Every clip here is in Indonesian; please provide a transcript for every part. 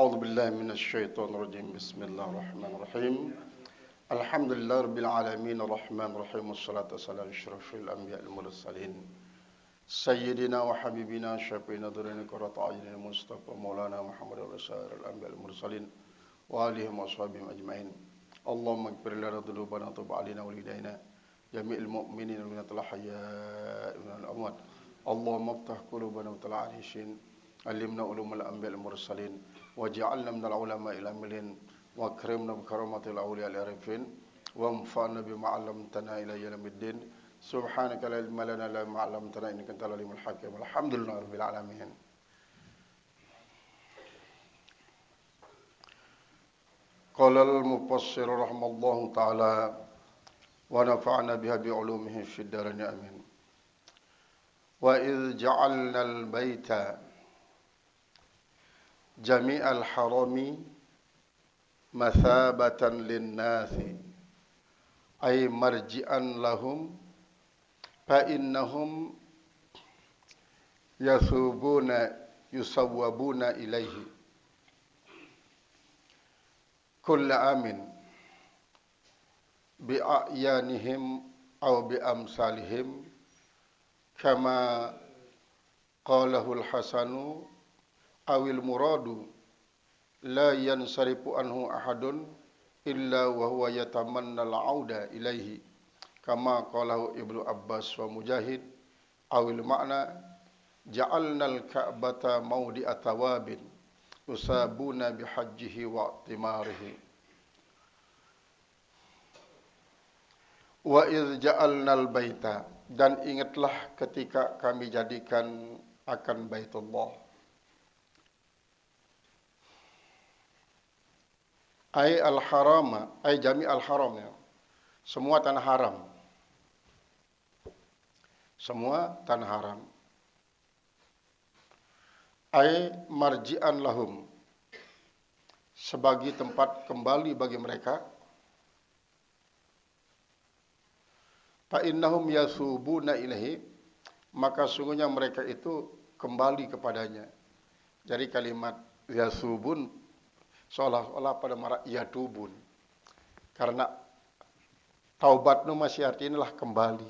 أعوذ بالله من الشيطان الرجيم بسم الله الرحمن الرحيم الحمد لله رب العالمين الرحمن الرحيم والصلاة والسلام على أشرف الأنبياء المرسلين سيدنا وحبيبنا شفينا ذرينا قرة أعين المصطفى مولانا محمد وسائر الأنبياء المرسلين وآلهم وأصحابهم أجمعين اللهم اغفر لنا ذنوبنا وتب علينا ولدينا جميع المؤمنين والمؤمنات الأحياء من الأموات اللهم افتح قلوبنا وطلع عليشين علمنا علوم الأنبياء المرسلين وجعلنا من العلماء العاملين واكرمنا بكرامة الأولياء العارفين وانفعنا بما علمتنا إلى يوم الدين سبحانك لا علم لنا إلا ما علمتنا إنك أنت العليم الحكيم الحمد لله رب العالمين. قال المفسر رحمه الله تعالى ونفعنا بها بعلومه في الدارين آمين. وإذ جعلنا البيت جميع الحرم مثابة للناس أي مرجئا لهم فإنهم يصوبون إليه كل عام بأعيانهم أو بأمثالهم كما قاله الحسن أو المراد لا ينصرف عنه أحد إلا وهو يتمنى العودة إليه كما قاله ابن عباس ومجاهد أو المعنى جعلنا الكعبة موضع ثواب يصابون بحجه واعتماره. Wa iz ja'alnal baita, dan ingatlah ketika kami jadikan akan Baitullah. Ai al-harama, ai jami al-haram ya. Semua tanah haram. Semua tanah haram. Ai marji'an lahum, sebagai tempat kembali bagi mereka. Fa innahum yasubuna ilaihi, maka sungguhnya mereka itu kembali kepadanya. Jadi kalimat yasubun seolah-olah pada marah yatubun. Karena taubat nu masih artinya lah kembali.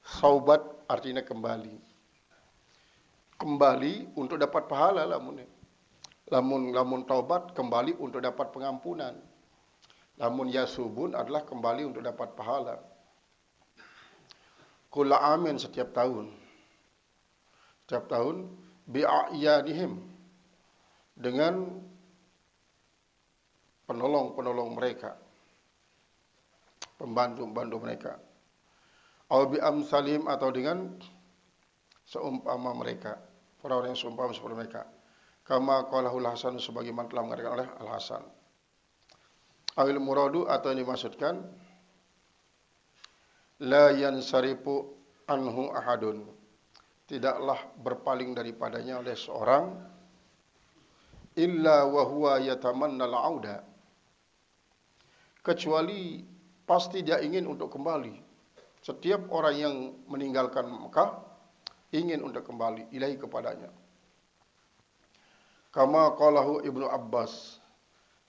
Saubat artinya kembali. Kembali untuk dapat pahala lamun taubat kembali untuk dapat pengampunan. Lamun yasubun adalah kembali untuk dapat pahala. Kula amin setiap tahun bi'ayanihim, dengan penolong mereka, pembantu mereka, au bi amsalihim, atau dengan seumpama mereka, orang yang seumpama seperti mereka, kama qalahul Hasan, sebagaimana telah mengatakan oleh Al Hasan. Awil muradu, atau yang dimaksudkan la yansarifu anhu ahadun, tidaklah berpaling daripadanya oleh seorang, illa wa huwa yatamanna al-auda, kecuali pasti dia ingin untuk kembali. Setiap orang yang meninggalkan Mekah ingin untuk kembali ilahi kepadanya. Kama qalahu Ibnu Abbas,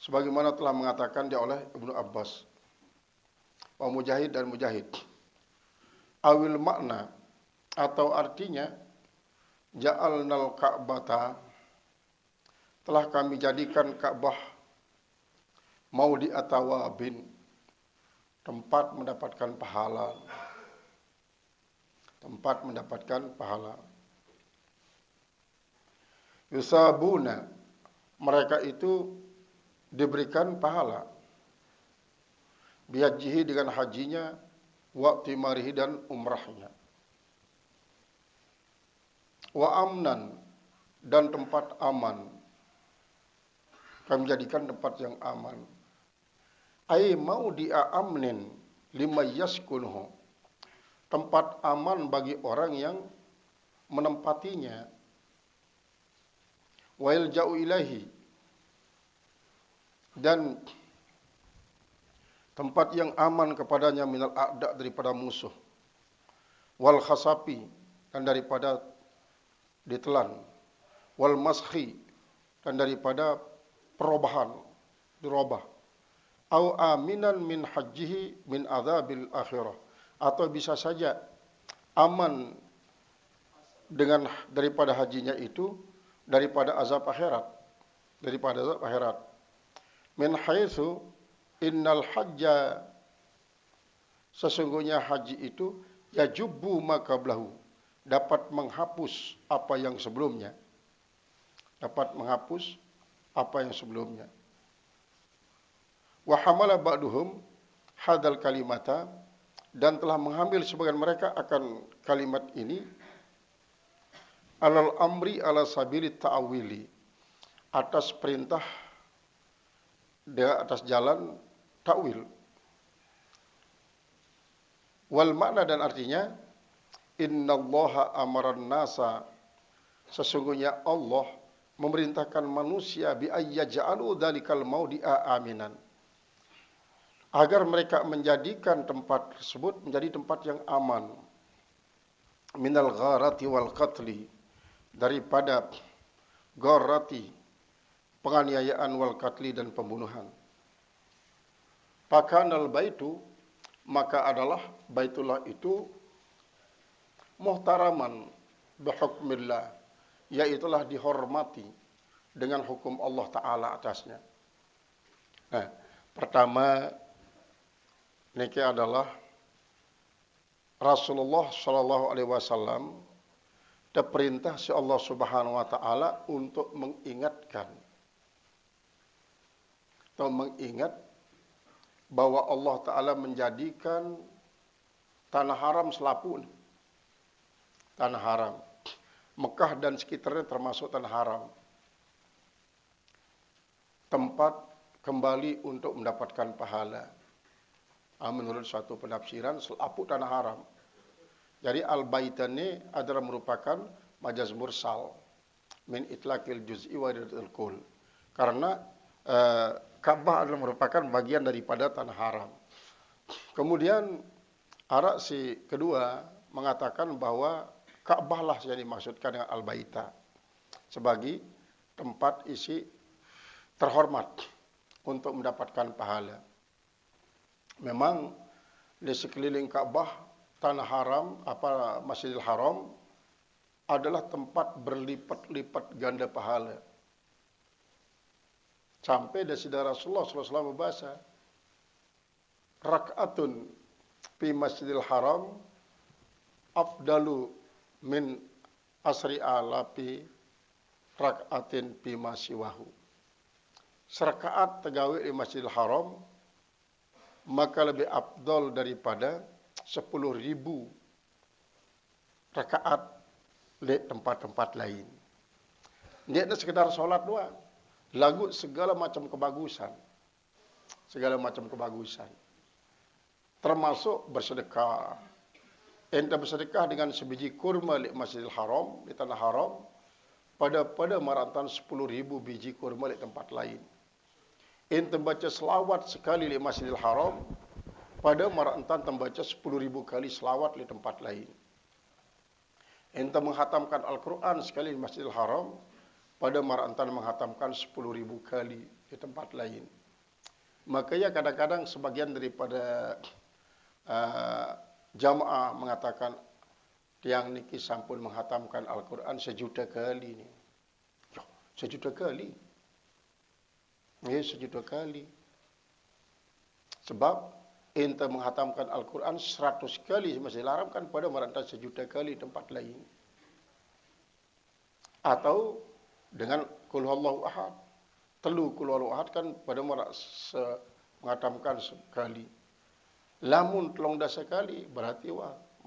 sebagaimana telah mengatakan dia oleh Ibnu Abbas, wa Mujahid dan Mujahid. Awil makna, atau artinya ja'alnal ka'bata, telah kami jadikan Ka'bah maudi atawabin, tempat mendapatkan pahala. Tempat mendapatkan pahala. Yusabuna, mereka itu diberikan pahala. Bihajihi, dengan hajinya, wa'timarihi, dan umrahnya. Wa amnan, dan tempat aman. Kami jadikan tempat yang aman. Ai maudi'a amnin lima yaskunhu, tempat aman bagi orang yang menempatinya. Wa yalja'u ilahi, dan tempat yang aman kepadanya, minal a'da, daripada musuh, wal khasapi, dan daripada ditelan, wal maskhi, dan daripada perubahan, dirubah. Au aminan min hajjihi min adzabil akhirah. Atau bisa saja aman dengan daripada hajinya itu daripada azab akhirat, daripada azab akhirat. Min haitsu innal hajja, sesungguhnya haji itu yajubbu ma qablahu, dapat menghapus apa yang sebelumnya, dapat menghapus apa yang sebelumnya. Wa hamala ba'duhum hadal kalimata, dan telah mengambil sebagian mereka akan kalimat ini alal amri ala sabili ta'wili, atas perintah dia atas jalan takwil. Wal makna, dan artinya innallaha amaran nasa, sesungguhnya Allah memerintahkan manusia bi ayyaj'alu dzalikal maudi'a aminan, agar mereka menjadikan tempat tersebut menjadi tempat yang aman, minal gharati wal qatli, daripada gharati, penganiayaan, wal qatli, dan pembunuhan. Pakanal baitu, maka adalah Baitullah itu muhtaraman bihukmillah, yaitulah dihormati dengan hukum Allah Ta'ala atasnya. Nah, pertama niki adalah Rasulullah Shallallahu Alaihi Wasallam diperintah si Allah Subhanahu Wa Ta'ala untuk mengingatkan atau mengingat bahwa Allah Ta'ala menjadikan tanah haram selapu. Tanah haram. Mekah dan sekitarnya termasuk tanah haram. Tempat kembali untuk mendapatkan pahala. Menurut suatu penafsiran, selapu tanah haram. Jadi al-baitan ini adalah merupakan majaz mursal min itlaqil juz'i wa iradil kull. Karena Ka'bah adalah merupakan bagian daripada tanah haram. Kemudian si kedua mengatakan bahwa Ka'bah lah yang dimaksudkan dengan al-baita sebagai tempat isi terhormat untuk mendapatkan pahala. Memang di sekeliling Ka'bah, tanah haram, Masjidil Haram adalah tempat berlipat-lipat ganda pahala. Sampai dari Rasulullah SAW berbahasa, rak'atun fi Masjidil Haram afdalu min asri alapi rak'atin fi masiwahu. Serakaat tegawi di Masjidil Haram maka lebih afdal daripada 10.000 rakaat di tempat-tempat lain. Dia tidak sekedar sholat doang, lagu segala macam kebagusan, termasuk bersedekah. Ente bersedekah dengan sebiji kurma di Masjidil Haram, di tanah haram, pada marantan 10.000 biji kurma di tempat lain. Ente baca selawat sekali di Masjidil Haram, pada marantan membaca 10.000 kali selawat di tempat lain. Ente menghatamkan Al-Quran sekali di Masjidil Haram, pada marantan menghatamkan 10.000 kali di tempat lain. Makanya kadang-kadang sebagian daripada jamaah mengatakan tiang niki sampun menghatamkan Al-Quran 1.000.000 kali ni. 1.000.000 kali. Ya, 1.000.000 kali. Sebab ente menghatamkan Al-Quran 100 kali masih Haram kan pada marantan 1.000.000 kali tempat lain. Atau dengan Qul Huwallahu Ahad. Telu Qul Huwallahu Ahad kan pada menghatamkan sekali. Lamun telung dasa kali berarti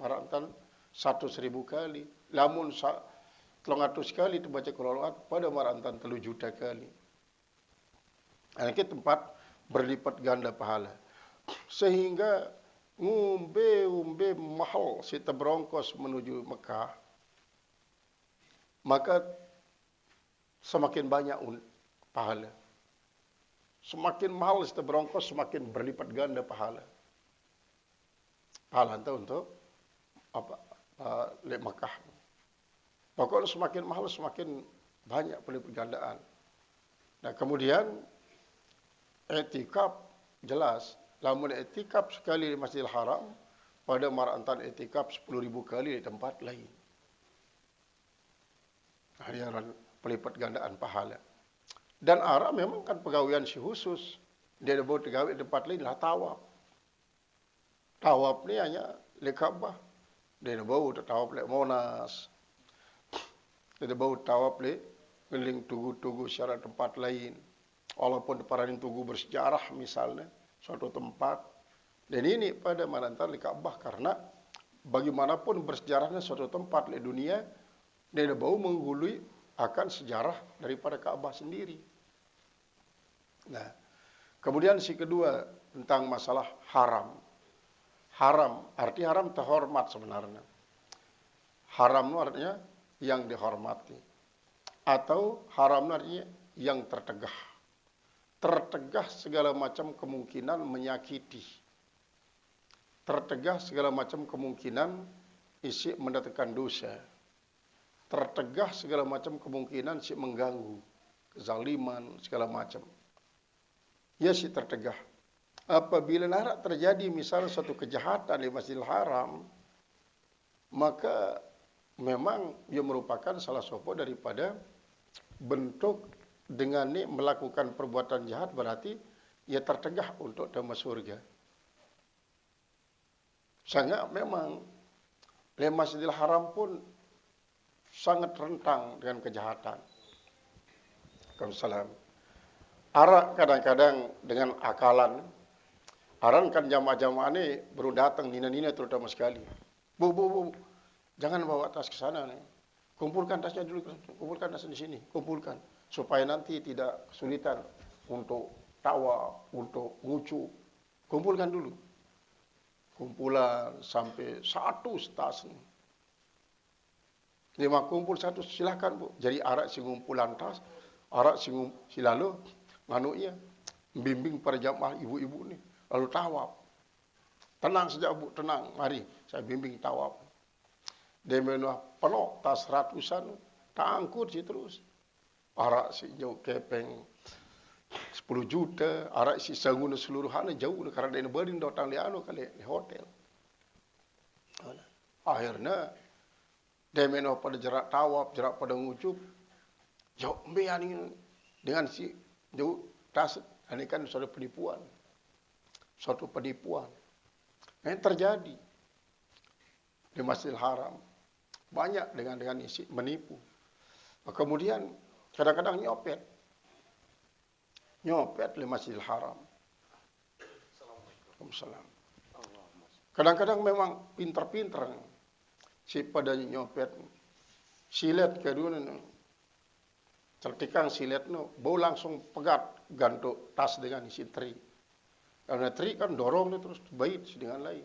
marantan 100.000 kali. Lamun telung atus kali itu baca Qul Huwallahu Ahad pada marantan 3 juta kali. Ini tempat berlipat ganda pahala. Sehingga ngumbe mahal kita berongkos menuju Mekah, maka semakin banyak pahala. Semakin mahal kita berongkos, semakin berlipat ganda pahala. Pahala itu untuk di Mekah. Pokoknya semakin mahal, semakin banyak perlipat gandaan. Nah kemudian Etikaf jelas. Lamun etikaf sekali di Masjidil Haram, pada marantan etikaf 10.000 kali di tempat lain. Harian pelipat gandaan pahala. Dan Arab memang kan pegawaian si khusus. Dia ada buat pegawai di tempat lain lah tawaf. Tawaf ni hanya le Ka'bah. Dia ada bau tawaf le Monas. Dia ada bau tawaf le keliling tugu-tugu secara tempat lain. Walaupun paranin tugu bersejarah misalnya suatu tempat. Dan ini pada marantan le Ka'bah karena bagaimanapun bersejarahnya suatu tempat di dunia, dia ada bau menggului akan sejarah daripada Ka'bah sendiri. Nah, kemudian si kedua tentang masalah haram. Haram, arti haram terhormat sebenarnya. Haram itu artinya yang dihormati. Atau haram itu artinya yang tertegah. Tertegah segala macam kemungkinan menyakiti. Tertegah segala macam kemungkinan isi mendatangkan dosa. Tertegah segala macam kemungkinan isi mengganggu. Kezaliman, segala macam. Ya si tertegah. Apabila narak terjadi misalnya suatu kejahatan di Masjidil Haram, maka memang ia merupakan salah satu daripada bentuk dengan ini melakukan perbuatan jahat, berarti ia tertegah untuk masuk surga. Sangat memang di Masjidil Haram pun sangat rentang dengan kejahatan. Waalaikumsalam. Arak kadang-kadang dengan akalan. Aran kan jamaah-jamaah ini baru datang, nina-nina terutama sekali. Bu, jangan bawa tas ke sana nih. Kumpulkan tasnya dulu, kumpulkan tasnya di sini, kumpulkan. Supaya nanti tidak kesulitan untuk tawaf, untuk ngucu. Kumpulkan dulu. Kumpulan sampai 100 tas nih. 5 kumpul 1, silakan bu. Jadi arak si ngumpulan tas, arak si lalu nganunya bimbing para jamaah ibu-ibu nih. Lalu tawaf. Tenang saja bu, tenang. Mari saya bimbing tawaf. Dia menuah penuh tas ratusan. Tak angkut sih terus. Arak si jauh kepeng 10 juta. Arak si sangun seluruhannya jauh. Karena dia berin datang liano kali di hotel. Akhirnya dia menuah pada jerak tawaf, jerak pada ngucup. Jauh mbian ini dengan si jauh tas. Ini kan sudah penipuan. Suatu penipuan. Yang terjadi di Masjidil Haram. Banyak dengan isi menipu. Kemudian kadang-kadang nyopet. Nyopet di Masjidil Haram. Assalamualaikum. Kadang-kadang memang pinter-pinter. Si pada nyopet. Silet kedua. Tertikang silet. Bau langsung pegat. Gantuk tas dengan isi teri. Karena tri kan dorong dia terus bait dengan lain.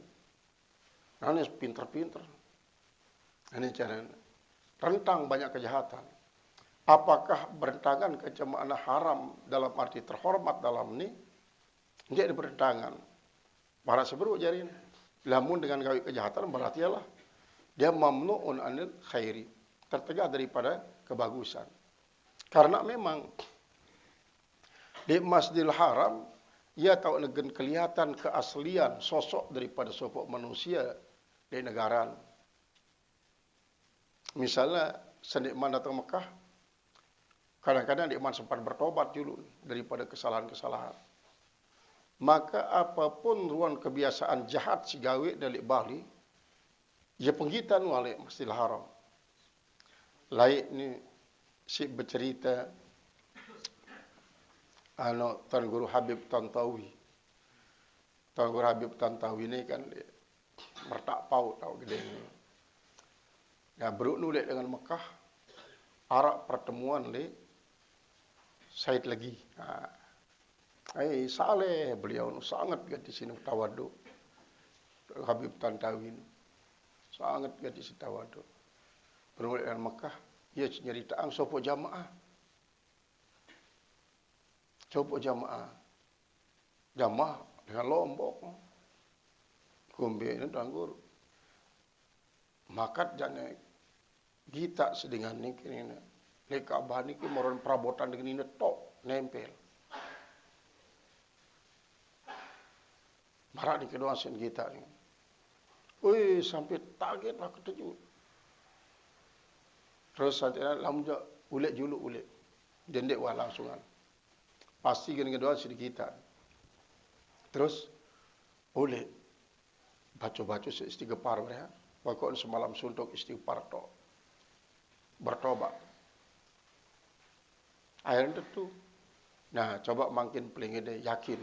Nah ini pinter-pinter. Ini cara rentang banyak kejahatan. Apakah berentangan kecamaan haram dalam arti terhormat dalam ini? Dia ada berentangan. Para seberu jadi ini. Lamun dengan gawe kejahatan berarti ialah dia mamnu'un anil khairi. Tertegah daripada kebagusan. Karena memang di Masjidil Haram ia tahu dengan kelihatan keaslian sosok daripada sosok manusia di negara. Misalnya senikman datang Mekah, kadang-kadang nikman sempat bertobat dulu daripada kesalahan-kesalahan. Maka apapun ruang kebiasaan jahat si gawe dari Bali, ia penggitan oleh Masjidil Haram. Lain ni si bercerita Tuan Guru Habib Tantawi. Tuan Guru Habib Tantawi ni kan mertak pau tahu gede ni. Ya beruk dengan Mekah, arak pertemuan le Said lagi. Saleh beliau sangat di sini tawadu. Habib Tantawi sangat di sini tawadu. Beruk dengan Mekah, ia cerita ang sopo jamaah. Coba jamaah dengan Lombok, kumbi ini tanggur, makat jane kita sedingan ni kini leka abah ni moron perabotan dengan ini tok nempel. Marak ni kedua sen kita ni. Oi, sampai target lah keterjut. Terus nanti lamun je ulet juluk ulet. Jendek wah langsungan. Pasti kan kedua sen kita. Terus ulet baca-baca istighfar mereka. Pokoknya semalam suntuk istighfar tok. Bertobat. Akhirnya tentu. Nah, coba makin peling dia yakin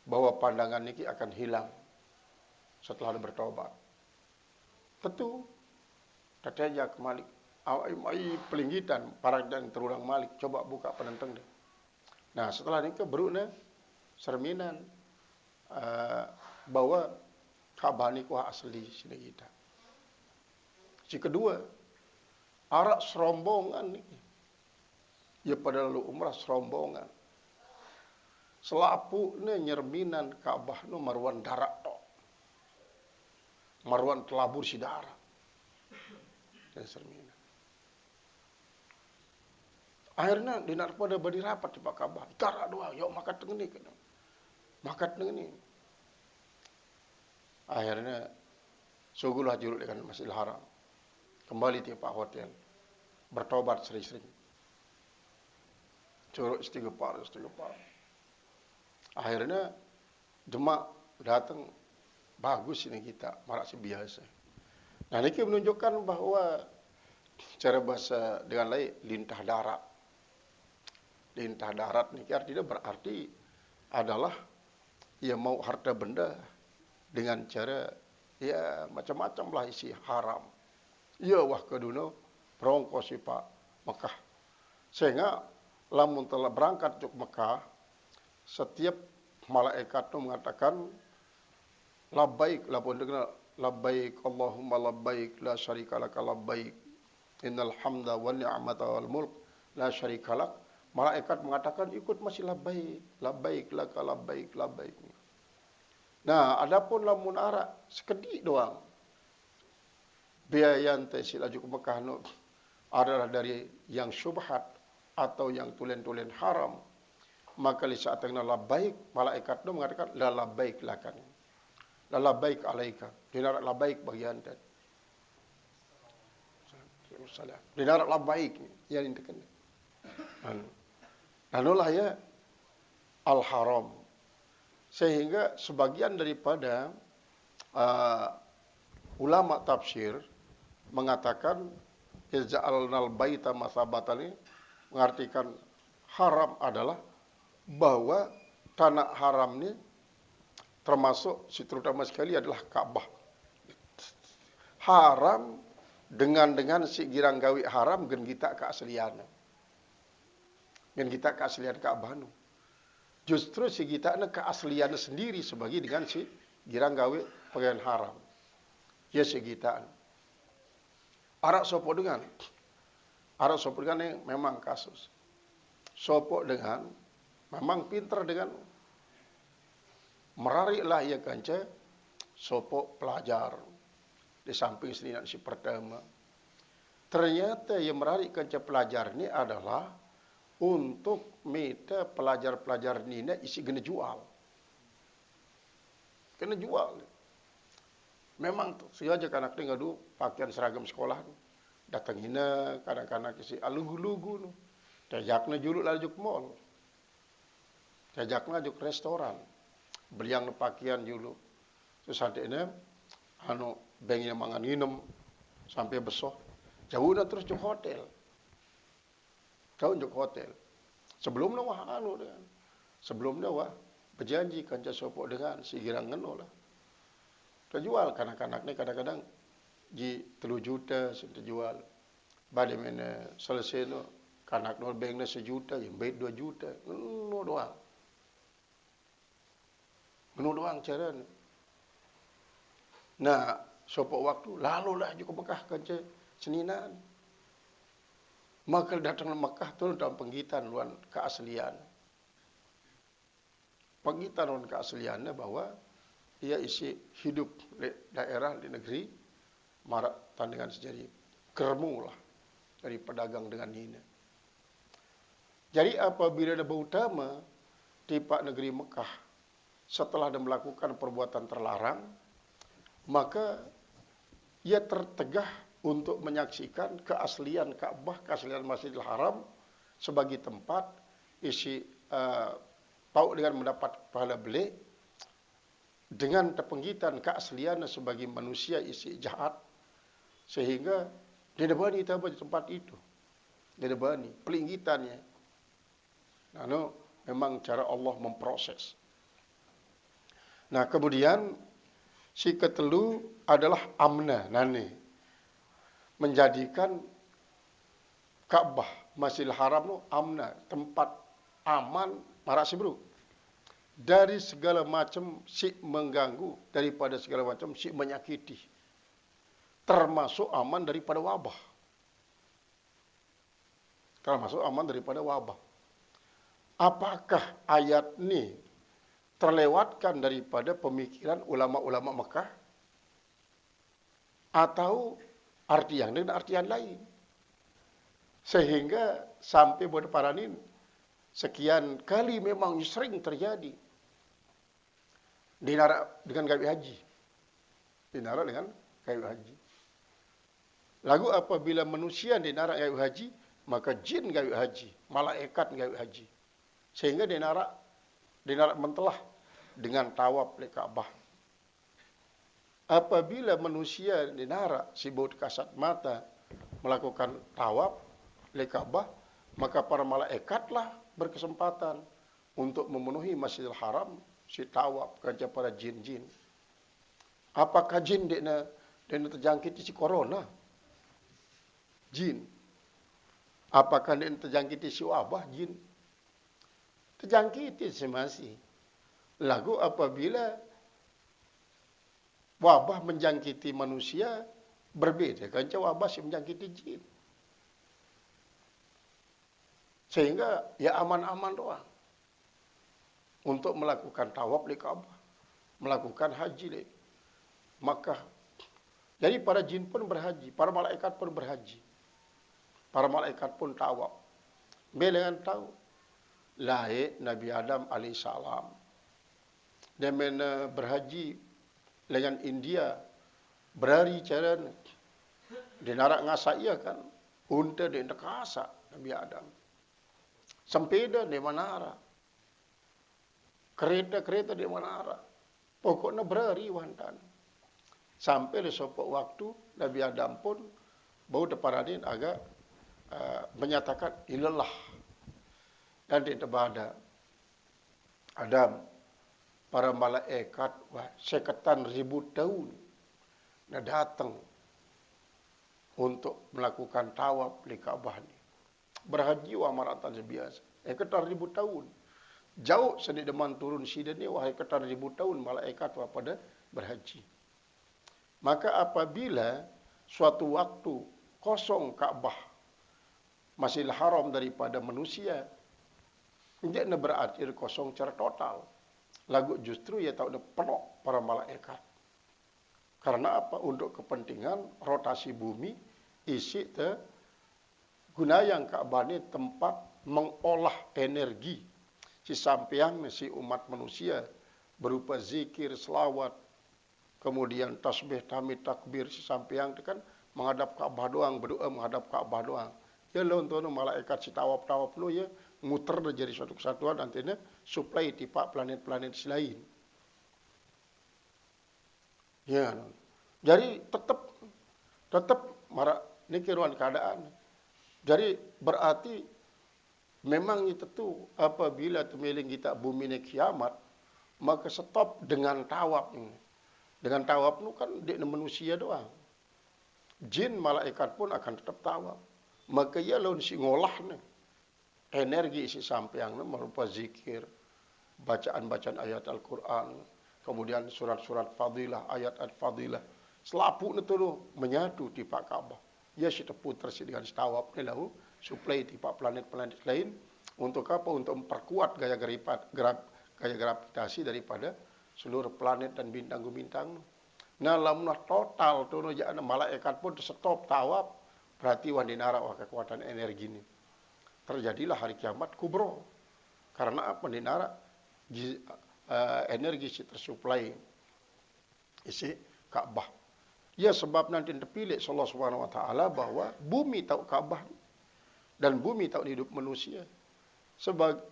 bahwa pandangan ini akan hilang setelah dia bertobat. Tentu. Tatanya kembali. Ai pelinggitan para dan terulang malik. Coba buka penentang dia. Nah, setelah ini berukna cerminan bahwa Ka'bah ni kuah asli sini kita. Si kedua, arak serombongan ni. Ya pada lalu umrah serombongan. Selapu ni nyerminan Ka'bah ni marwan darat tok. Marwan telabur si darah. Dan cerminan. Akhirnya dinak pada badi rapat di Pak Ka'bah. Darat doang, yuk makan tengah ni. Makan tengah ni. Akhirnya sugulah juruk dengan Masjidil Haram. Kembali di Pak Hotel. Bertobat sering-sering. Curuk istighfar. Akhirnya jemaah datang bagus ini kita, marak si biasa. Nah, ini menunjukkan bahawa cara bahasa dengan lain lintah darat. Lintah darat ni artinya berarti adalah ia mau harta benda dengan cara ya macam-macam lah isi haram. Ya wah kedua perongko si Pak Mekah. Sehingga lamun telah berangkat ke Mekah, setiap malaikat itu mengatakan labbaik, lapun dengar labbaik Allahumma labbaik la syarika laka labbaik innal hamda wan ni'mata wal mulk la syarika lak. Malaikat mengatakan ikut masih labbaik, labbaik laka labbaik, labbaik. Nah, adapun lamun arak sekedik doang. Biaya yang laju ke Mekah no adalah dari yang syubhat atau yang tulen-tulen haram. Maka di saat yang labbaik, malaikat itu mengatakan la labbaik lakan. La labbaik alaika. Dinarak labbaik bagi anda. Dinarak labbaik yang ditekan. Lalulah ya al-haram. Sehingga sebagian daripada ulama tafsir mengatakan ja'alnal baita masabatan ini mengartikan haram adalah bahwa tanah haram ini termasuk terutama sekali adalah Ka'bah. Haram dengan si girang gawi haram gen kita keaslian. Gen kita keaslian Ka'bah nu. Justru si kita na keaslian sendiri sebagai dengan si girang gawi pakaian haram. Ya si kita. Arak sopo dengan yang memang kasus. Sopo dengan memang pintar dengan merariklah ia kanca sopo pelajar di samping sini si pertama. Ternyata yang merarik kanca pelajar ni adalah untuk minta pelajar-pelajar ni isi kena jual. Kena jual. Memang tu, sengaja kanak tengah dulu pakaian seragam sekolah tu. Datang hina kadang-kadang isi alugu-lugu tu. Tajakna juluk laju ke mall. Tajakna laju ke restoran. Beliang pakaian juluk. Sesantai ni, bengnya mangan minum sampai besok. Jauh dah terus ke hotel. Jauh ke hotel. Sebelum wah dengan. Sebelum wah berjanji kanca sopok dengan si girang ngeno lah. Terjual kanak-kanak ni kadang-kadang di 3 juta terjual. Bade mana selesai no kanak no bank na 1 juta, yang baik 2 juta. Ngeno doang. Ngeno doang cara ni. Nah, sopok waktu lalulah juga Mekah kanca seninan. Maka datang ke Mekah tu dalam penggitan luan keaslian. Penggitan luan keasliannya bahwa ia isi hidup di daerah, di negeri, marak tandingan sejari. Kermu lah dari pedagang dengan hina. Jadi apabila ada utama di Pak negeri Mekah, setelah dia melakukan perbuatan terlarang, maka ia tertegah untuk menyaksikan keaslian Ka'bah, keaslian Masjidil Haram sebagai tempat isi tahu dengan mendapat pahala belik, dengan terpenggitan keaslian sebagai manusia isi jahat, sehingga dia berani tahu di tempat itu. Dia berani pelinggitannya. Nah, memang cara Allah memproses. Nah, kemudian si ketelu adalah amna nani, menjadikan Ka'bah Masjidil Haram no amna, tempat aman marasi bro, dari segala macam si mengganggu, daripada segala macam si menyakiti, termasuk aman daripada wabah. Termasuk aman daripada wabah. Apakah ayat ini terlewatkan daripada pemikiran ulama-ulama Mekah, atau arti yang lain, arti yang lain, sehingga sampai pada paranin sekian kali memang sering terjadi dinarak dengan gawe haji, dinarak dengan gawe haji. Lalu apabila manusia dinarak gawe haji, maka jin gawe haji, malaikat gawe haji, sehingga dinarak mentelah dengan tawaf li Ka'bah. Apabila manusia dinarak sibut kasat mata melakukan tawaf li Ka'bah, maka para malaikatlah berkesempatan untuk memenuhi Masjidil Haram si tawaf kerja para jin-jin. Apakah jin dia terjangkit si corona? Jin. Apakah dia terjangkit si wabah? Jin. Terjangkit si masih. Lalu apabila wabah menjangkiti manusia, berbeda kan wabah si menjangkiti jin. Sehingga ya aman-aman doang untuk melakukan tawaf di Ka'bah, melakukan haji di Makkah. Jadi para jin pun berhaji, para malaikat pun berhaji, para malaikat pun tawaf. Dengan tahu lahir Nabi Adam alaihissalam, dia berhaji dengan India, berhari cara dia narak ngasa iya kan, unta dia nak kasa Nabi Adam, sempeda dia manara, kereta dia manara, pokoknya berhari wantan. Sampai di sopok waktu Nabi Adam pun bau deparadin agak menyatakan ilallah, dan di tebada Adam, para malaikat sekian ribu tahun nah datang untuk melakukan tawaf di Ka'bah ini. Berhaji wa maratan sebiasa. Sekian ribu tahun. Jauh seni deman turun sida ni wahai sekian ribu tahun malaikat wa pada berhaji. Maka apabila suatu waktu kosong Ka'bah Masjidil Haram daripada manusia, tidak berarti kosong secara total. Lagu justru ia tahu penuh para malaikat. Karena apa? Untuk kepentingan rotasi bumi, isi guna yang Ka'bah ini tempat mengolah energi si sampean si umat manusia berupa zikir, selawat, kemudian tasbih, tahmid, takbir si sampean itu kan menghadap Ka'bah doang, berdoa menghadap Ka'bah doang. Ya lo untuk malaikat si tawaf lo ya muter jadi suatu kesatuan, nantinya supply tipe planet-planet selain. Ya, jadi tetap marak ini kiruan keadaan. Jadi berarti memang itu tuh apabila temeling kita bumi ini kiamat, maka stop dengan tawaf ini. Dengan tawaf itu kan dia manusia doang. Jin malaikat pun akan tetap tawaf. Maka ia lawan si ngolah nih. Energi isi sampeang merupa zikir, bacaan-bacaan ayat Al-Quran, kemudian surat-surat fadilah, ayat-ayat fadilah. Selapu itu menyatu di Pak Ka'bah. Ya si terputar si dengan tawaf ni lahu suplai di Pak planet-planet lain. Untuk apa? Untuk memperkuat gaya gravitasi daripada seluruh planet dan bintang-bintang. Nah, lamunlah total tu malaikat pun stop tawaf, berarti wandinara kekuatan energi ini. Terjadilah hari kiamat kubro. Karena apa? Dinara energi si tersuplai isi Ka'bah. Ya sebab nanti terpilih Allah Subhanahu wa taala bahwa bumi tahu Ka'bah dan bumi tahu hidup manusia.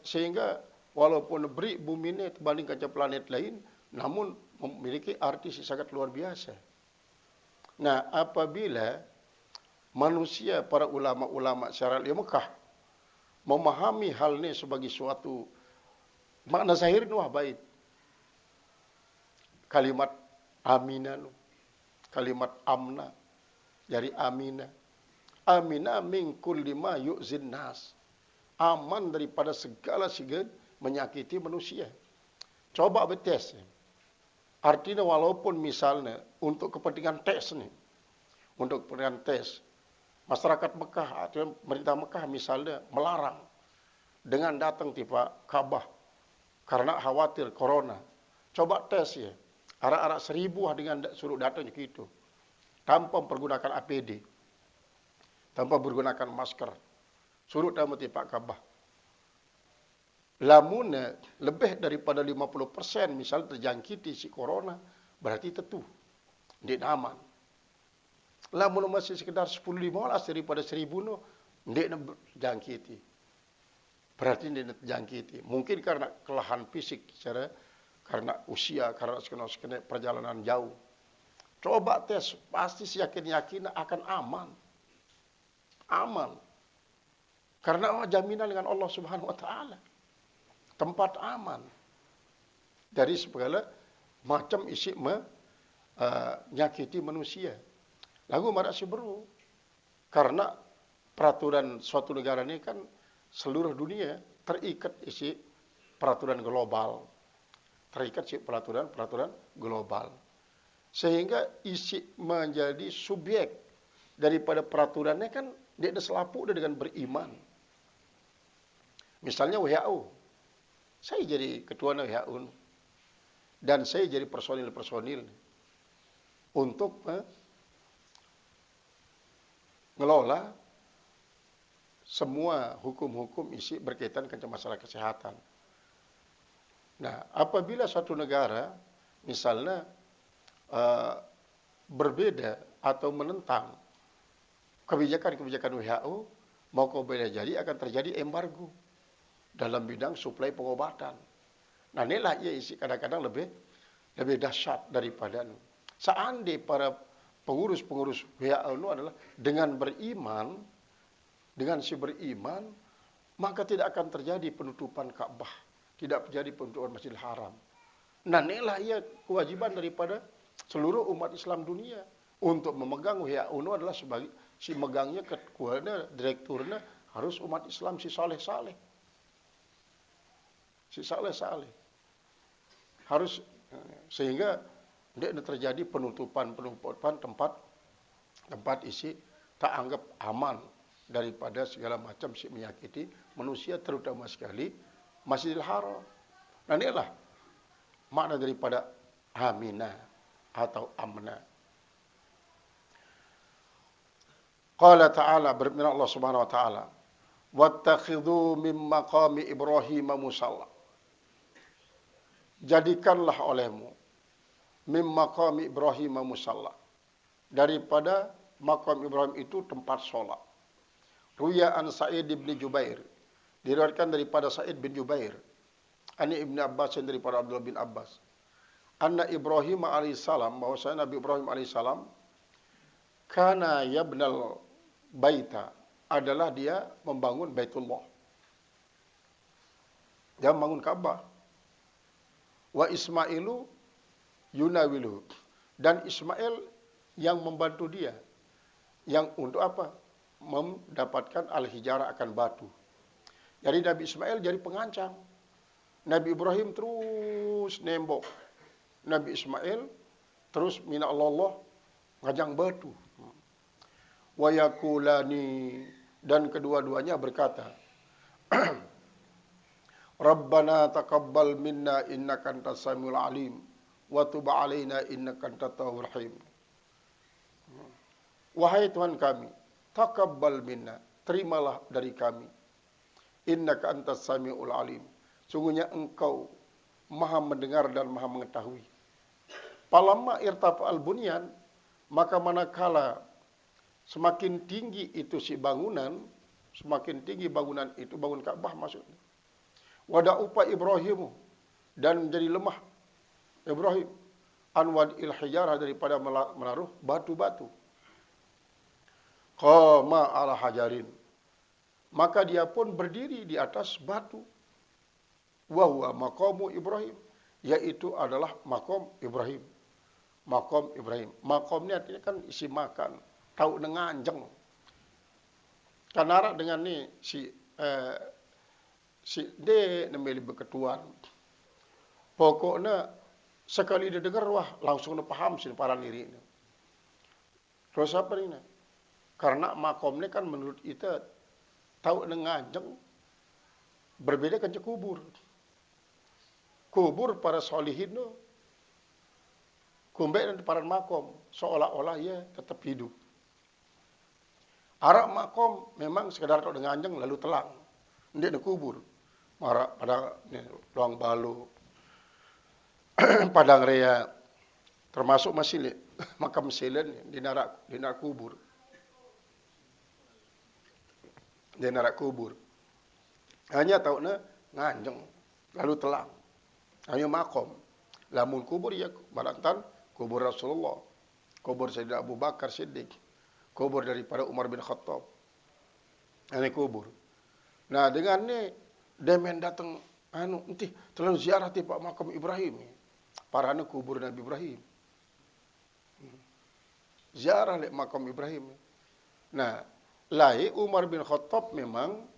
Sehingga walaupun beri bumi ini terbanding kaca planet lain, namun memiliki arti sangat luar biasa. Nah, apabila manusia, para ulama-ulama syariat di Mekah memahami hal ini sebagai suatu makna zahir wah baik. Kalimat aminah, kalimat amna, dari aminah. Aminah min kulli ma yu'zin nas. Aman daripada segala segi menyakiti manusia. Coba betes. Artinya walaupun misalnya untuk kepentingan tes nih. Untuk kepentingan tes. Masyarakat Mekah atau pemerintah Mekah misalnya melarang dengan datang tiba Ka'bah karena khawatir corona. Coba tes ya. Arak-arak 1000 dengan suruh datang gitu. Tanpa menggunakan APD. Tanpa menggunakan masker. Suruh tamu tiba Ka'bah. Lamun lebih daripada 50% misal terjangkiti si corona, berarti tentu tidak aman. Lamun masih sekedar 10-15 daripada 1000 no, tidak terjangkiti. Berarti tidak terjangkiti. Mungkin karena kelelahan fisik secara karena usia, karena sekena perjalanan jauh. Coba tes, pasti yakin akan aman. Aman. Karena jaminan dengan Allah Subhanahu wa taala. Tempat aman dari segala macam isi menyakiti manusia. Lagu marak beru karena peraturan suatu negara ini kan seluruh dunia terikat isi peraturan global. Terikat isi peraturan global. Sehingga isi menjadi subjek daripada peraturannya kan dia ada selapu dengan beriman. Misalnya WHO. Saya jadi ketua WHO dan saya jadi personil untuk mengelola semua hukum-hukum isi berkaitan dengan masalah kesehatan. Nah, apabila suatu negara misalnya berbeda atau menentang kebijakan WHO, mau boleh jadi akan terjadi embargo dalam bidang suplai pengobatan. Nah, inilah ia isi kadang-kadang lebih dahsyat daripada seandainya para pengurus-pengurus WHO itu adalah dengan beriman, maka tidak akan terjadi penutupan Ka'bah, tidak terjadi penutupan Masjidil Haram. Nah, inilah ia kewajiban daripada seluruh umat Islam dunia untuk memegang WHO itu adalah sebagai si megangnya ketuanya, direkturnya harus umat Islam si saleh-saleh. Si saleh-saleh. Harus sehingga tidak terjadi penutupan tempat isi tak anggap aman daripada segala macam si menyakiti manusia, terutama sekali Masjidil Haram. Nah, inilah makna daripada aminah atau amna. Qala ta'ala, berfirman Allah Subhanahu wa taala, "Wattakhidhu min maqami Ibrahim musalla." Jadikanlah olehmu min maqami Ibrahim musalla. Daripada makam Ibrahim itu tempat solat. Ruya an Sa'id bin Jubair. Diriwayatkan daripada Sa'id bin Jubair. Ani Ibnu Abbas daripada Abdullah bin Abbas. Anna Ibrahim alaihissalam, bahwasanya Nabi Ibrahim alaihissalam kana yabnal baita, adalah dia membangun Baitullah. Dia membangun Ka'bah. Wa Ismailu yunawilu, dan Ismail yang membantu dia, yang untuk apa? Mendapatkan al-hijarah akan batu. Jadi Nabi Ismail jadi pengancam. Nabi Ibrahim terus nembok. Nabi Ismail terus mina Allah ngajang batu. Wa yakulani, dan kedua-duanya berkata, Rabbana taqabbal minna innaka antas samiul alim wa tub alaina innaka antat tawwabur rahim. Wahai Tuhan kami, taqabbal minna, terimalah dari kami. Innaka antas samiul alim, sungguhnya engkau maha mendengar dan maha mengetahui. Palamma irtafa al-bunyan, maka manakala semakin tinggi itu si bangunan, semakin tinggi bangunan itu, bangun Ka'bah maksudnya. Wada'ufa Ibrahimu, dan menjadi lemah Ibrahim anwad il-hijarah, daripada menaruh batu-batu. Qama ala hajarin, maka dia pun berdiri di atas batu. Wa huwa maqamu Ibrahim, yaitu adalah makom Ibrahim. Makom Ibrahim. Makom ini artinya kan isi makan. Tahu nenganjeng. Kanara dengan ni si de nemeli beketuan. Pokoknya sekali dia dengar, wah langsung dia paham sih para diri ini. Terus apa ini? Karena makom ini kan menurut kita tahu nenganjeng berbeda kan kubur. Kubur para solihin itu kumbek dan para makom seolah-olah ia tetap hidup. Arak makom memang sekedar tahu nenganjeng lalu telang. Dia kubur. Marak pada ruang balu, padang rea, termasuk masih makam selen di narak kubur. Di narak kubur. Hanya tahu nganjeng lalu telang. Hanya makom. Lamun kubur ya balantan kubur Rasulullah, kubur Sayyidina Abu Bakar Siddiq, kubur daripada Umar bin Khattab. Ini kubur. Nah, dengan ni demen datang nanti terlalu ziarah ti Pak makam Ibrahim. Parana kubur Nabi Ibrahim. Ziarah lek makam Ibrahim. Nah, lai Umar bin Khattab memang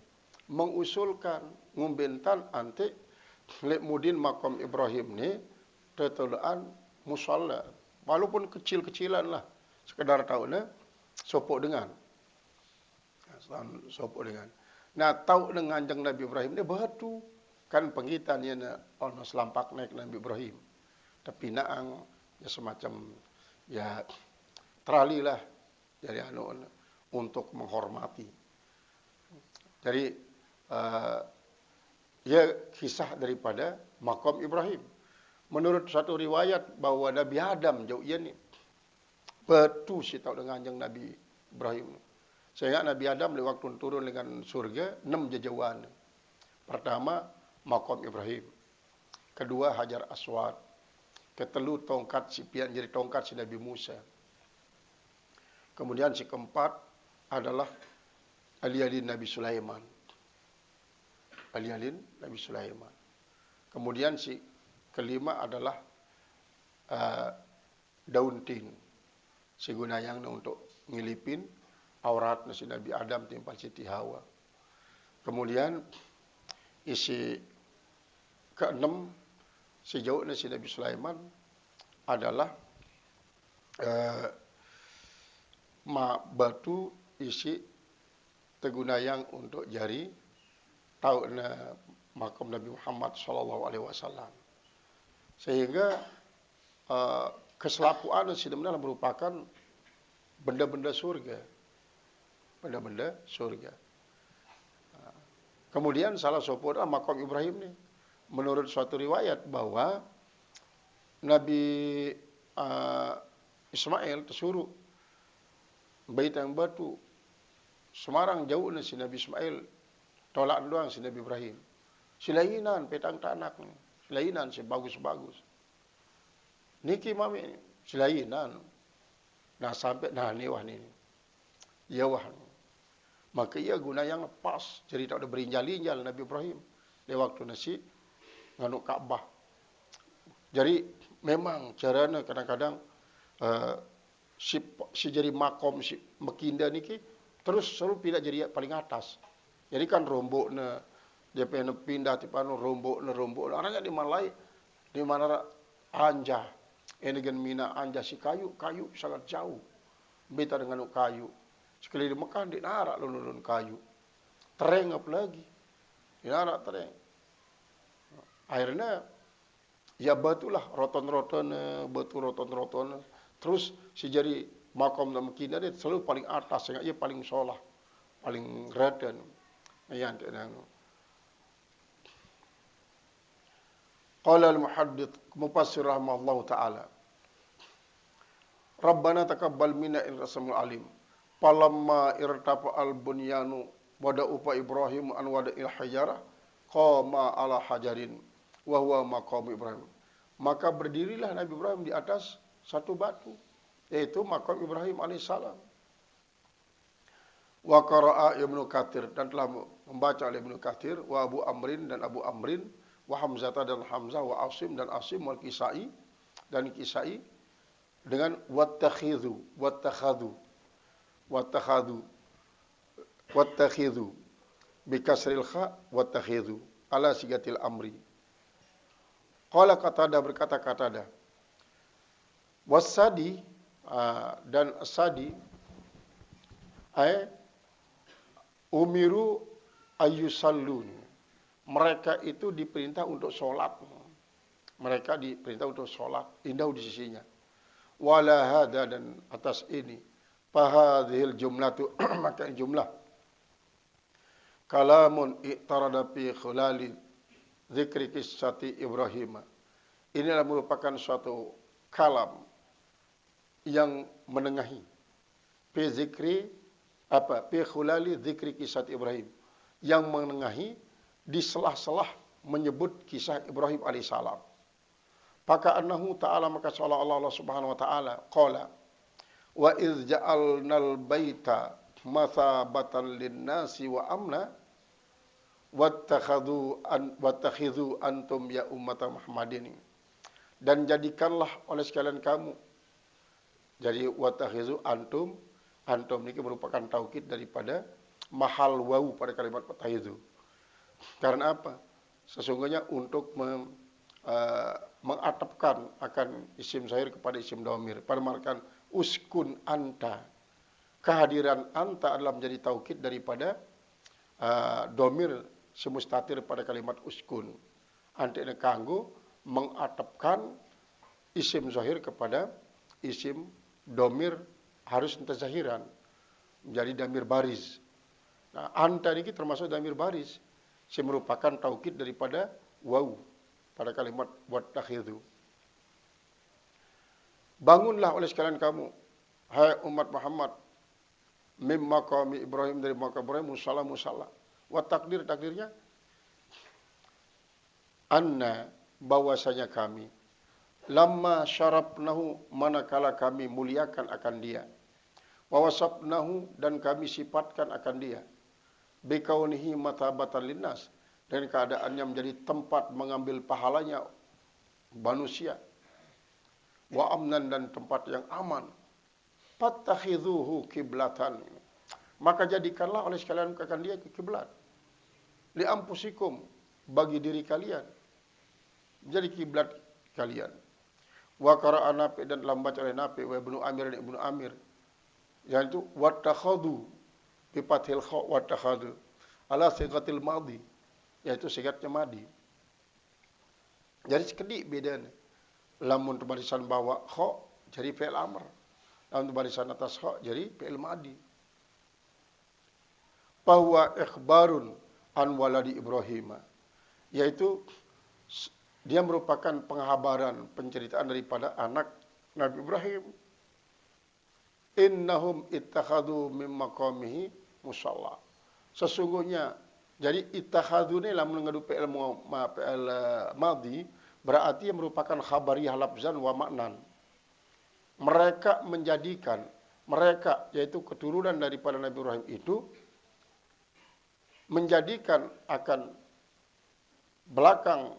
mengusulkan ngumbentan anti lek mudin makam Ibrahim ni tetelaan musalla. Walaupun kecil-kecilan lah. Sekedar tahu sopok dengan. Sopok dengan. Nah, tahu dengan kanjeng Nabi Ibrahim ni batu. Kan penghitan ya ono selampak naik Nabi Ibrahim. Tapi naang ya semacam ya terali lah dari untuk menghormati. Jadi ya kisah daripada makam Ibrahim. Menurut satu riwayat bahwa Nabi Adam jauh ia ni betul si tahu dengan kanjeng Nabi Ibrahim. Saya ingat Nabi Adam waktu turun dengan surga 6 jejauhan. Pertama makam Ibrahim. Kedua Hajar Aswad. Ketelu tongkat si pian jadi tongkat si Nabi Musa. Kemudian si keempat adalah Ali-alin Nabi Sulaiman. Ali-alin Nabi Sulaiman. Kemudian si kelima adalah daun tin. Si gunayang untuk ngilipin aurat si Nabi Adam timpal Siti Hawa. Kemudian isi keenam sejauh si Nabi Sulaiman adalah batu isi tegunayang untuk jari tahu makam Nabi Muhammad SAW. Sehingga keselapuan sebenarnya merupakan benda-benda surga. Benda-benda surga. Kemudian salah satu makam Ibrahim ni menurut suatu riwayat bahwa Nabi Ismail tersuruh bait yang batu Semarang jauh si Nabi Ismail tolak doang si Nabi Ibrahim. Silainan petang tanak ni. Silainan si bagus-bagus. Niki mami silainan. Nah sampai ni wah ni. Ya wah. Maka ia guna yang lepas jadi tak ada berinjal-injal Nabi Ibrahim di waktu nasi nganuk Ka'bah. Jadi memang caranya kadang-kadang si jadi makom si mekinda niki terus selalu pindah jadi paling atas. Jadi kan rombok dia pengen pindah tipanu rombok orangnya di Malai di mana anja ini gen mina anja si kayu sangat jauh beta dengan kayu sekali di Mekah di narak lulun kayu tereng apa lagi di narak tereng akhirnya ya batulah roton terus si jadi makom dan mekinda dia selalu paling atas sehingga ia paling solah paling raden ayan tenang. Qala al-muhaddits mufassir rahimahullahu taala. Rabbana taqabbal minna innaka samiul alim. Falamma irtafa al-bunyanu wada upa Ibrahim an wada il hajarah qama ala hajarin wa huwa maqam Ibrahim. Maka berdirilah Nabi Ibrahim di atas satu batu, yaitu maqam Ibrahim alaihissalam. Wa qara'a Ibnu Katsir, dan telah membaca oleh Ibnu Katsir, wa Abu Amrin dan Abu Amrin, wa Hamzah dan Hamzah, wa Asim dan Asim, wal Kisai dan Kisai dengan wattakhidhu bi kasril kha wattakhidhu ala sigatil amri. Qala Qatadah, berkata Qatadah, wasadi dan sadi ay umiru ayyusallun, mereka itu diperintah untuk sholat. Mereka diperintah untuk sholat, indah di sisinya. Wala hada, dan atas ini, fahadhil jumlatu maka jumlah kalamun i'tarada fi khulali zikri qissati Ibrahim. Inilah merupakan suatu kalam yang menengahi fi zikri fi khulali zikri qissati Ibrahim, yang menengahi di selah-selah menyebut kisah Ibrahim alaihissalam. Maka annahu ta'ala, maka seolah-olah Allah subhanahu wa ta'ala qala wa idz ja'alnal baita mathabatan linnasi wa amna wattakhidhu antum ya ummata Muhammadin, dan jadikanlah oleh sekalian kamu. Jadi wattakhidhu antum ini merupakan taukid daripada mahal wawu pada kalimat wattakhidhu. Karena apa? Sesungguhnya untuk mengatapkan akan isim zahir kepada isim dhamir. Permarkan uskun anta. Kehadiran anta adalah menjadi taukid daripada dhamir semustatir pada kalimat uskun. Anta ini kanggo mengatapkan isim zahir kepada isim dhamir harus zahiran. Menjadi dhamir baris. Nah, anta ini termasuk dhamir baris. Yang merupakan taukid daripada wawu pada kalimat wattakhidhu. Bangunlah oleh sekalian kamu, hai umat Muhammad, mim maqami Ibrahim, dari maqam Ibrahim, musalla. Wa takdirnya anna, bahwasanya kami, lamma syarabnahu, manakala kami muliakan akan dia, wa wasabnahu, dan kami sifatkan akan dia, bikaunihi matabatan linnas, dan keadaannya menjadi tempat mengambil pahalanya manusia, wa amnan, dan tempat yang aman, fattakhidhuhu kiblatan, maka jadikanlah oleh sekalian akan dia kiblat, li ampusikum, bagi diri kalian, jadi kiblat kalian. Wa qara'a Nafi, dan dalam baca oleh Nafi, wa Ibnu Amir dan Ibnu Amir, yaitu wattakhadhu bi fathil kha, wattakhadhu ala sigatil madhi, yaitu sigatnya madi. Jadi sekedik bedanya. Lamun barisan bawah kha jadi fi'il amr, lamun barisan atas kha jadi fi'il madi. Bahwa ikhbarun an waladi Ibrahim, yaitu dia merupakan penghabaran, penceritaan daripada anak Nabi Ibrahim. Innahum ittakhadhu min maqamihi musalla. Sesungguhnya, jadi ittakhadhu ini lamun ngadu PL madhi, berarti yang merupakan khabariyah lafzan wa maknan. Mereka menjadikan, mereka yaitu keturunan daripada Nabi Ibrahim itu menjadikan akan belakang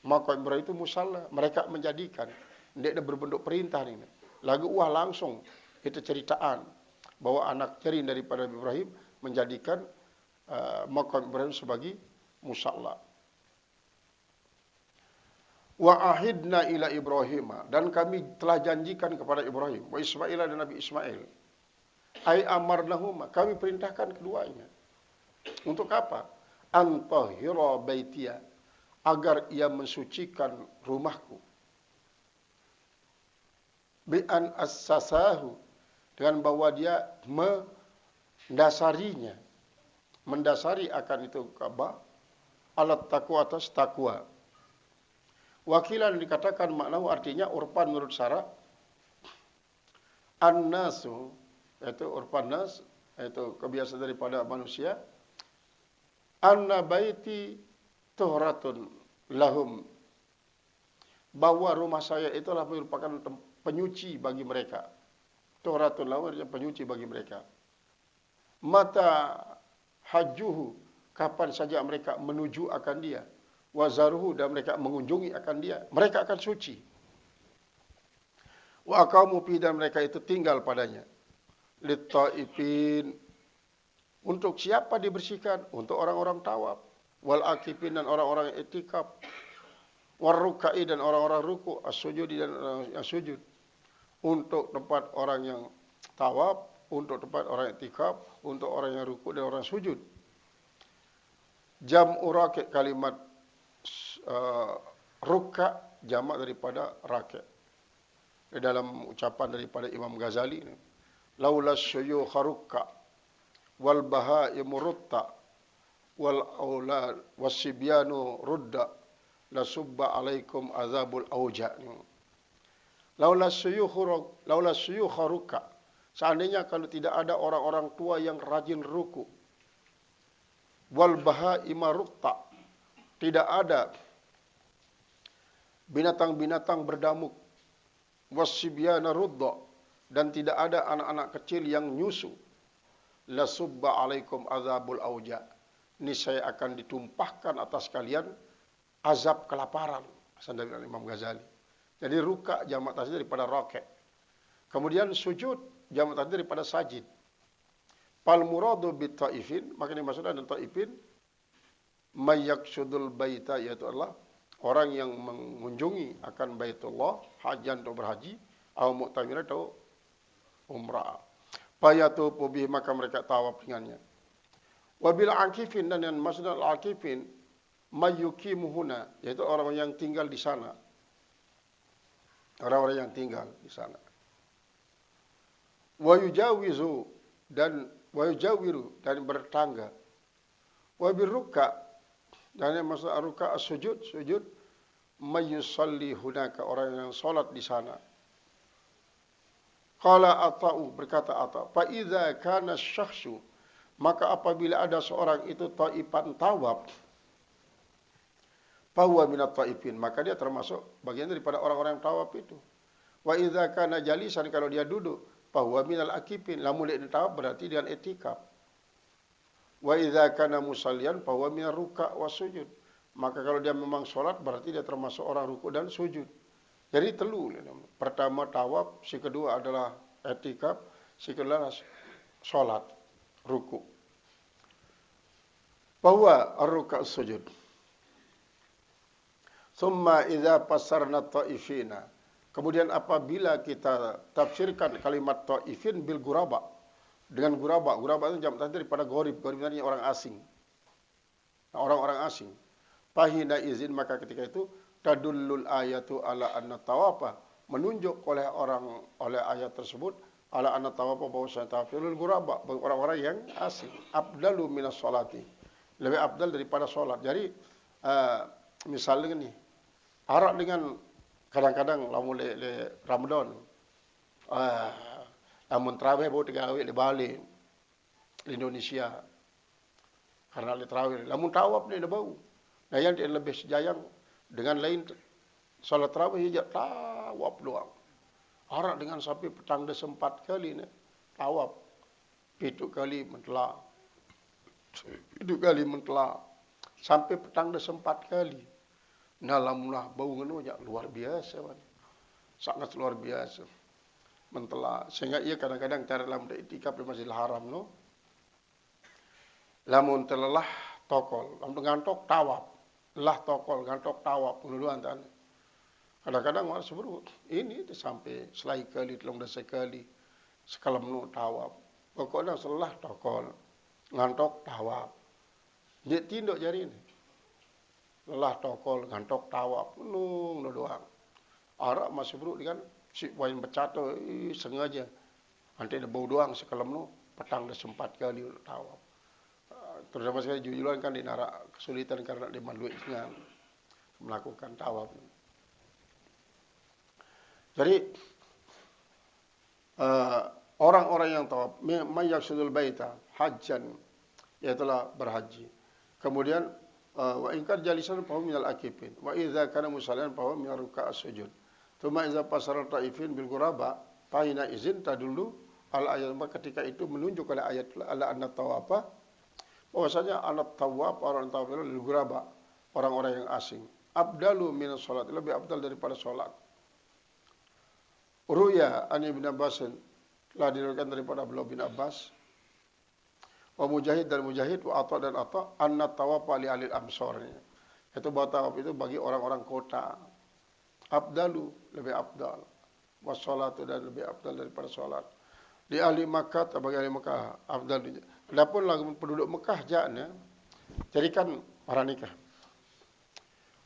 maqam Ibrahim itu musalla. Mereka menjadikan, tidak ada berbentuk perintah ini. Lagu langsung itu ceritaan bahwa anak ceri daripada Nabi Ibrahim menjadikan maqam Ibrahim sebagai musalla. Wa ahidna ila Ibrahim, dan kami telah janjikan kepada Ibrahim, wa Ismail, dan Nabi Ismail. Ai amarnahuma, kami perintahkan keduanya. Untuk apa? Antahira baitiya, agar ia mensucikan rumahku. Bi an assasahu, dengan bahwa dia mendasari akan itu Ka'bah, alat taqwa, atas takwa. Wakilan dikatakan maknahu artinya urpan menurut syara an-nasu, yaitu urpan nas, yaitu kebiasaan daripada manusia. Anna baiti tuhratun lahum, bahwa rumah saya itulah merupakan penyuci bagi mereka. Tuhratun lahum artinya penyuci bagi mereka. Mata hajuhu, kapan saja mereka menuju akan dia. Wazaruhu, dan mereka mengunjungi akan dia, mereka akan suci. Wa aqamu fi, dan mereka itu tinggal padanya. Littaifin, untuk siapa dibersihkan? Untuk orang-orang tawaf. Wal akifin, dan orang-orang itikaf. Warrukai, dan orang-orang ruku. As-sujudi, dan orang yang sujud. Untuk tempat orang yang tawaf, untuk tempat orang itikaf, untuk orang yang ruku dan orang sujud. Jam'u raki', kalimat rukka jamak daripada raki'. Di dalam ucapan daripada Imam Ghazali, laula syuyukha rukka wal bahaimu rutta wal aulad wasibyanu rudda la subba alaikum azabul auja. Laula syuyukha rukka, seandainya kalau tidak ada orang-orang tua yang rajin ruku, wal bahaima rutta, tidak ada binatang-binatang berdamuk, wasibyana rudda, dan tidak ada anak-anak kecil yang nyusu, la subba alaikum azabul auja, niscaya akan ditumpahkan atas kalian azab kelaparan. Asal dari Imam Ghazali. Jadi ruka jamak tasdid daripada raki'. Kemudian sujud jamak tasdid daripada sajid. Fal muradu bit taifin, maka dimaksudkan dengan taifin mayyaqsudul baita, yaitu adalah orang yang mengunjungi akan Baitullah, hajan atau berhaji, atau mu'tamiran atau umrah. Fayatufu bihi, maka mereka tawaf dengannya. Wabil akifin, dan yang maksud al-akifin mayyukimuhuna, yaitu orang yang tinggal di sana. Orang-orang yang tinggal di sana. Wa yujawizu, dan wa yujawiru, dan bertangga. Wa birruka, dan yang maksud ar-ruka as-sujud, sujud mayyusalli hunaka, orang yang salat di sana. Qala Ata'u, berkata Ata', fa idza kana syakhsu, maka apabila ada seorang itu taifan tawaf, fahuwa minat taifin, maka dia termasuk bagian daripada orang-orang yang tawaf itu. Wa idza kana jalisan, kalau dia duduk, fahuwa minal akifin, lamun dia tawaf berarti dia etikaf. Wa idza kana musallian fahuwa minar ruka' wasujud, maka kalau dia memang solat berarti dia termasuk orang ruku dan sujud. Jadi telu. Pertama tawaf, si kedua adalah etikaf, si kedua adalah solat, ruku. Fahuwa ar-ruka' as-sujud. Summa idza pasarna ta'ifina, kemudian apabila kita tafsirkan kalimat ta'ifin bil guraba, dengan guraba. Guraba itu jamak tasdid daripada gharib. Gharib artinya orang asing. Nah, orang-orang asing. Fahina izin, maka ketika itu tadullul ayatu ala anna tawafa, menunjuk oleh ayat tersebut ala anna tawafa bahwasanya tawaful guraba, bagi orang-orang yang asing. Abdalu minas salati, lebih abdal daripada solat. Jadi misalnya ni, arak dengan kadang-kadang lamun le Ramadan, lamun tarawih baru 3 hari le balik di Indonesia. Karena le tarawih, lamun tawaf ni dah bau. Nah, yang dia lebih sejayang dengan lain salat tarawih je tawaf doang. Arak dengan sampai petang dah 4 kali ni tawaf. 7 kali mentela. 7 kali mentela. Sampai petang dah 4 kali. Nah, lamulah bau ngono je luar biasa man. Sangat luar biasa. Mentela. Sehingga ia kadang-kadang cara dalam iktikaf di Masjidil Haram no. Lamun telelah tokol, lamun ngantok tawaf. Lah tokol ngantok tawaf duluan tan. Kadang-kadang malah sebut ini sampai selai kali, telung dasa kali sekalam nu tawaf. Pokoknya selah tokol ngantok tawaf. Dia tinduk jari ini. Lelah tokol ngantok tawaf nung doang. Arak masih buruk dengan si poin becato sengaja. Nanti ada bau doang sekalam nu petang dah 4 kali tawaf. Terutama sekali jujuran kan di narak kesulitan karena dia malu dengan melakukan tawaf. Jadi orang-orang yang tawaf mayyaqsudul baita hajjan, yaitulah berhaji. Kemudian wa in kana jalisan fa minal akifin wa idza kana musallian fa min ruk'as sujud. Tsumma idza pasara taifin bil ghuraba fa hina izin tadullu al ayat, ketika itu menunjuk pada ayat ala anna tawafa, bahwasanya anak tawaf, orang tawaf itu lil ghuraba, orang-orang yang asing. Abdalu min salat, lebih abdal daripada salat. Ruya an Ibn Abbas, telah diriwayatkan daripada Abdullah bin Abbas, wa Mujahid dan Mujahid, wa Atha dan Atha, anna tawafa li alil amsar. Itu bahwa tawaf itu bagi orang-orang kota. Abdalu, lebih abdal. Wa salatu, dan lebih abdal daripada salat. Di ahli Makkah, bagi ahli Makkah, abdal. Adapun lagu penduduk Mekah jakna, jadikan para nikah.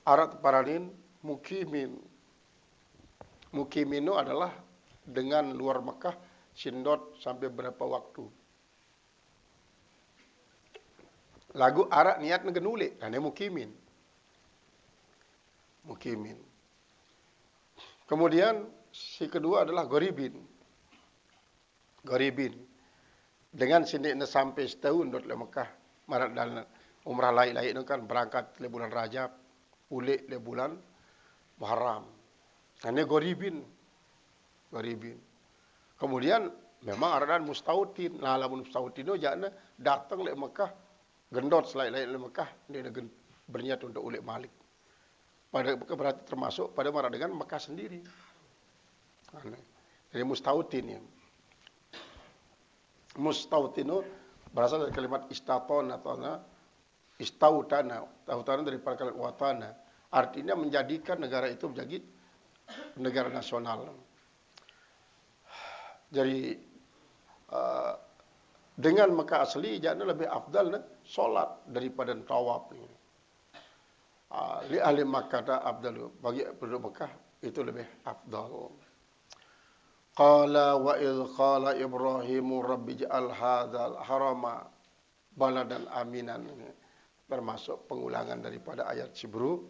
Arat paranin mukimin. Mukiminu adalah dengan luar Mekah sindot sampai berapa waktu. Lagu arak niat ngenulik, dan mukimin. Mukimin. Kemudian si kedua adalah goribin. Goribin. Dengan sindik sampai setahun dot le Mekah. Marat dan umrah lain-lain itu kan berangkat le bulan Rajab, ulik le bulan Muharram. Ini goribin. Goribin. Kemudian memang ada mustautin. Nah, lamun mustautin itu jangan datang le Mekah, gendot selain-lain le Mekah, dia berniat untuk ulik Malik. Pada berarti termasuk pada marah dengan Mekah sendiri. Jadi mustautin ya. Mustautin itu berasal dari kalimat istatona atau istautana. Istautana daripada kalimat watana. Artinya menjadikan negara itu menjadi negara nasional. Jadi dengan Mekah asli jangan lebih afdal solat daripada tawaf. Li ahli Makkah afdal, bagi penduduk Mekah itu lebih afdal. Qala wa idh qala Ibrahimu rabbi ja'al hadzal harama baladan aminan. Termasuk pengulangan daripada ayat Sibru.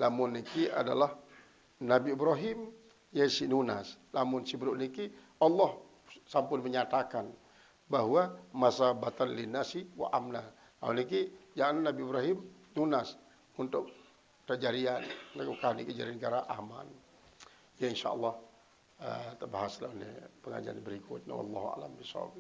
Lamun niki adalah Nabi Ibrahim yasinunas. Lamun Sibru niki Allah sampun menyatakan bahwa masa batal linasi wa amna. Lamun niki jangan Nabi Ibrahim nunas untuk kejadian lakukan kejadian negara aman. Ya insyaallah terbahas dalam pengajian berikutnya. Wallahu a'lam bishawab.